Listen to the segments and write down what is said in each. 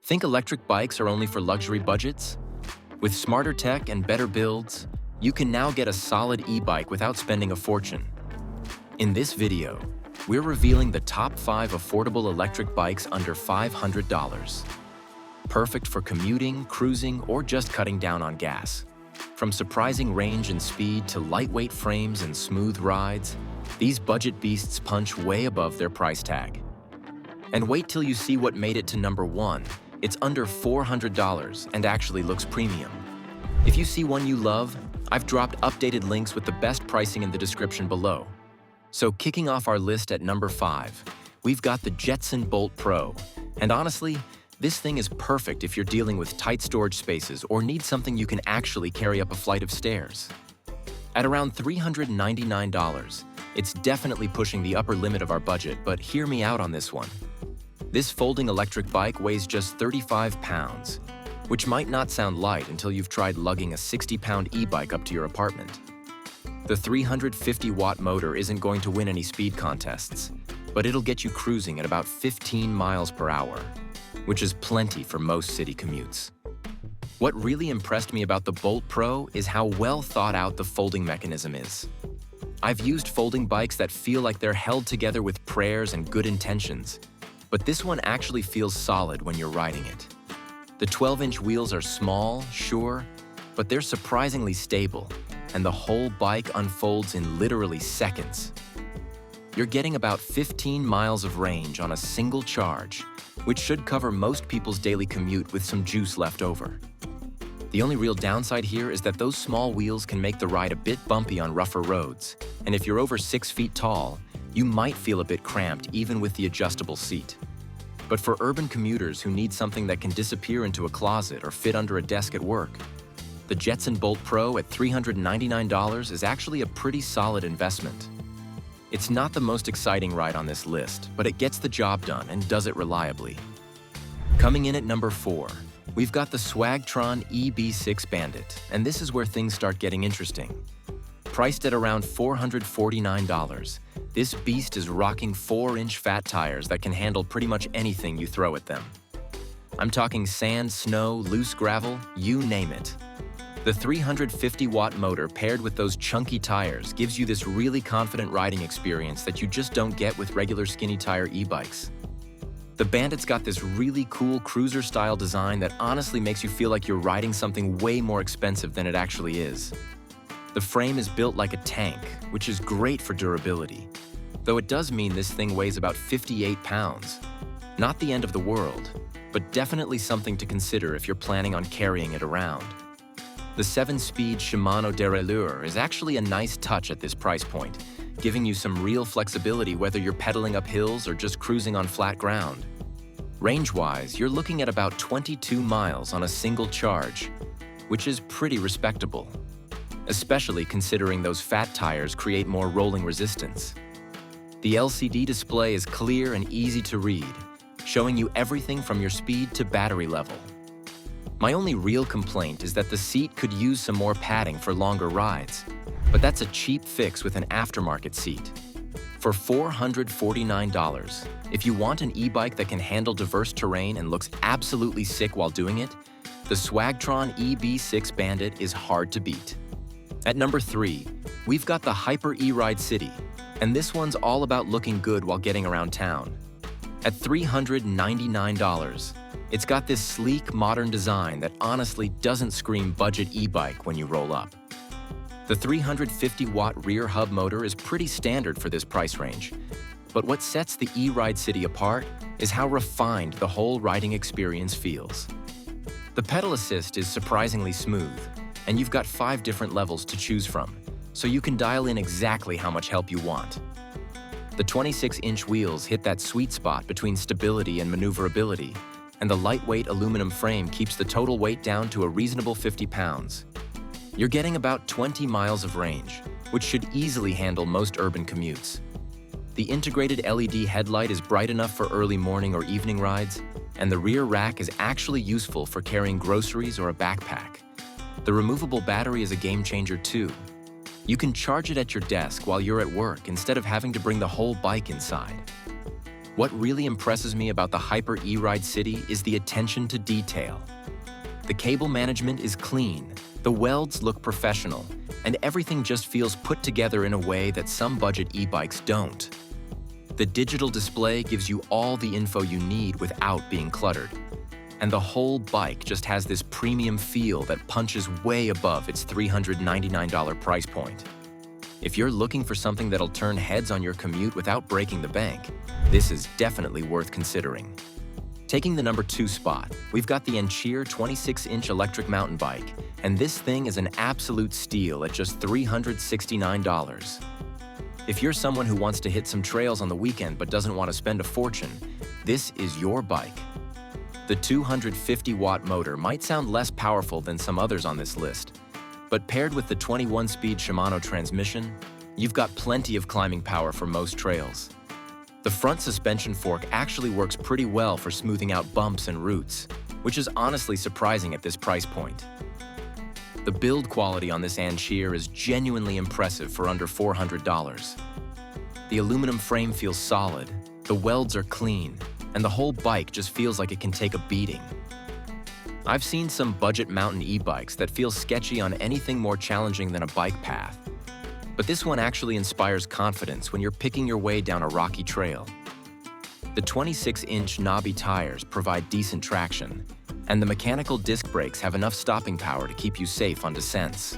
Think electric bikes are only for luxury budgets? With smarter tech and better builds, you can now get a solid e-bike without spending a fortune. In this video, we're revealing the top 5 affordable electric bikes under $500. Perfect for commuting, cruising, or just cutting down on gas. From surprising range and speed to lightweight frames and smooth rides, these budget beasts punch way above their price tag. And wait till you see what made it to number 1. It's under $400 and actually looks premium. If you see one you love, I've dropped updated links with the best pricing in the description below. So kicking off our list at number 5, we've got the Jetson Bolt Pro. And honestly, this thing is perfect if you're dealing with tight storage spaces or need something you can actually carry up a flight of stairs. At around $399, it's definitely pushing the upper limit of our budget, but hear me out on this one. This folding electric bike weighs just 35 pounds, which might not sound light until you've tried lugging a 60-pound e-bike up to your apartment. The 350-watt motor isn't going to win any speed contests, but it'll get you cruising at about 15 miles per hour, which is plenty for most city commutes. What really impressed me about the Bolt Pro is how well thought out the folding mechanism is. I've used folding bikes that feel like they're held together with prayers and good intentions, but this one actually feels solid when you're riding it. The 12-inch wheels are small, sure, but they're surprisingly stable, and the whole bike unfolds in literally seconds. You're getting about 15 miles of range on a single charge, which should cover most people's daily commute with some juice left over. The only real downside here is that those small wheels can make the ride a bit bumpy on rougher roads, and if you're over 6 feet tall, you might feel a bit cramped even with the adjustable seat. But for urban commuters who need something that can disappear into a closet or fit under a desk at work, the Jetson Bolt Pro at $399 is actually a pretty solid investment. It's not the most exciting ride on this list, but it gets the job done and does it reliably. Coming in at number 4, we've got the Swagtron EB6 Bandit, and this is where things start getting interesting. Priced at around $449, this beast is rocking 4-inch fat tires that can handle pretty much anything you throw at them. I'm talking sand, snow, loose gravel, you name it. The 350-watt motor paired with those chunky tires gives you this really confident riding experience that you just don't get with regular skinny tire e-bikes. The Bandit's got this really cool cruiser-style design that honestly makes you feel like you're riding something way more expensive than it actually is. The frame is built like a tank, which is great for durability, though it does mean this thing weighs about 58 pounds. Not the end of the world, but definitely something to consider if you're planning on carrying it around. The 7-speed Shimano derailleur is actually a nice touch at this price point, giving you some real flexibility whether you're pedaling up hills or just cruising on flat ground. Range-wise, you're looking at about 22 miles on a single charge, which is pretty respectable, especially considering those fat tires create more rolling resistance. The LCD display is clear and easy to read, showing you everything from your speed to battery level. My only real complaint is that the seat could use some more padding for longer rides, but that's a cheap fix with an aftermarket seat. For $449, if you want an e-bike that can handle diverse terrain and looks absolutely sick while doing it, the Swagtron EB6 Bandit is hard to beat. At number 3, we've got the Hyperide City, and this one's all about looking good while getting around town. At $399, it's got this sleek, modern design that honestly doesn't scream budget e-bike when you roll up. The 350-watt rear hub motor is pretty standard for this price range, but what sets the E-Ride City apart is how refined the whole riding experience feels. The pedal assist is surprisingly smooth, and you've got 5 different levels to choose from, so you can dial in exactly how much help you want. The 26-inch wheels hit that sweet spot between stability and maneuverability, and the lightweight aluminum frame keeps the total weight down to a reasonable 50 pounds. You're getting about 20 miles of range, which should easily handle most urban commutes. The integrated LED headlight is bright enough for early morning or evening rides, and the rear rack is actually useful for carrying groceries or a backpack. The removable battery is a game changer too. You can charge it at your desk while you're at work instead of having to bring the whole bike inside. What really impresses me about the Hyperide City is the attention to detail. The cable management is clean, the welds look professional, and everything just feels put together in a way that some budget e-bikes don't. The digital display gives you all the info you need without being cluttered. And the whole bike just has this premium feel that punches way above its $399 price point. If you're looking for something that'll turn heads on your commute without breaking the bank, this is definitely worth considering. Taking the number 2 spot, we've got the ANCHEER 26-inch electric mountain bike, and this thing is an absolute steal at just $369. If you're someone who wants to hit some trails on the weekend but doesn't want to spend a fortune, this is your bike. The 250-watt motor might sound less powerful than some others on this list, but paired with the 21-speed Shimano transmission, you've got plenty of climbing power for most trails. The front suspension fork actually works pretty well for smoothing out bumps and roots, which is honestly surprising at this price point. The build quality on this ANCHEER is genuinely impressive for under $400. The aluminum frame feels solid, the welds are clean, and the whole bike just feels like it can take a beating. I've seen some budget mountain e-bikes that feel sketchy on anything more challenging than a bike path, but this one actually inspires confidence when you're picking your way down a rocky trail. The 26-inch knobby tires provide decent traction, and the mechanical disc brakes have enough stopping power to keep you safe on descents.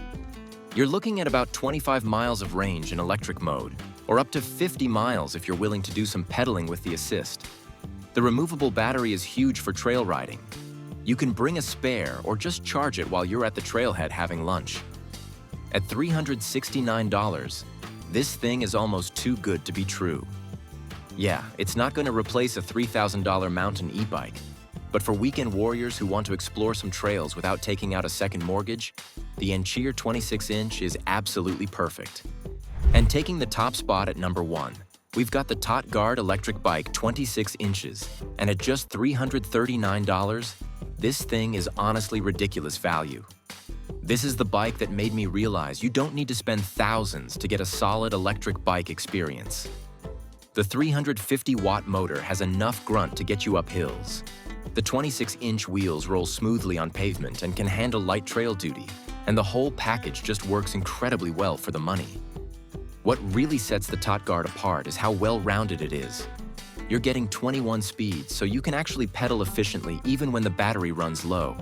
You're looking at about 25 miles of range in electric mode, or up to 50 miles if you're willing to do some pedaling with the assist. The removable battery is huge for trail riding. You can bring a spare or just charge it while you're at the trailhead having lunch. At $369, this thing is almost too good to be true. Yeah, it's not going to replace a $3,000 mountain e-bike, but for weekend warriors who want to explore some trails without taking out a second mortgage, the ANCHEER 26-inch is absolutely perfect. And taking the top spot at number 1, we've got the Totric electric bike 26 inches, and at just $339, this thing is honestly ridiculous value. This is the bike that made me realize you don't need to spend thousands to get a solid electric bike experience. The 350-watt motor has enough grunt to get you up hills. The 26-inch wheels roll smoothly on pavement and can handle light trail duty, and the whole package just works incredibly well for the money. What really sets the Totric apart is how well-rounded it is. You're getting 21 speeds, so you can actually pedal efficiently even when the battery runs low.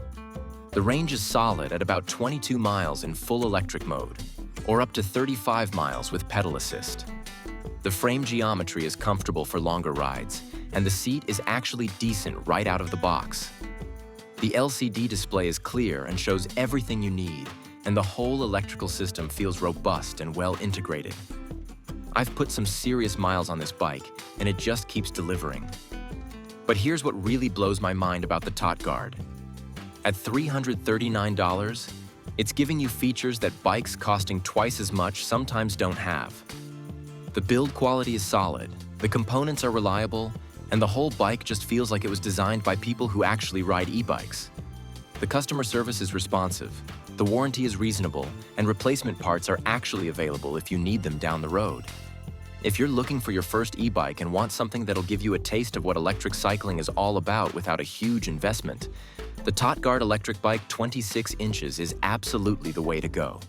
The range is solid at about 22 miles in full electric mode, or up to 35 miles with pedal assist. The frame geometry is comfortable for longer rides, and the seat is actually decent right out of the box. The LCD display is clear and shows everything you need, and the whole electrical system feels robust and well integrated. I've put some serious miles on this bike, and it just keeps delivering. But here's what really blows my mind about the Totric. At $339, it's giving you features that bikes costing twice as much sometimes don't have. The build quality is solid, the components are reliable, and the whole bike just feels like it was designed by people who actually ride e-bikes. The customer service is responsive, the warranty is reasonable, and replacement parts are actually available if you need them down the road. If you're looking for your first e-bike and want something that'll give you a taste of what electric cycling is all about without a huge investment, the Totric electric bike 26 inches is absolutely the way to go.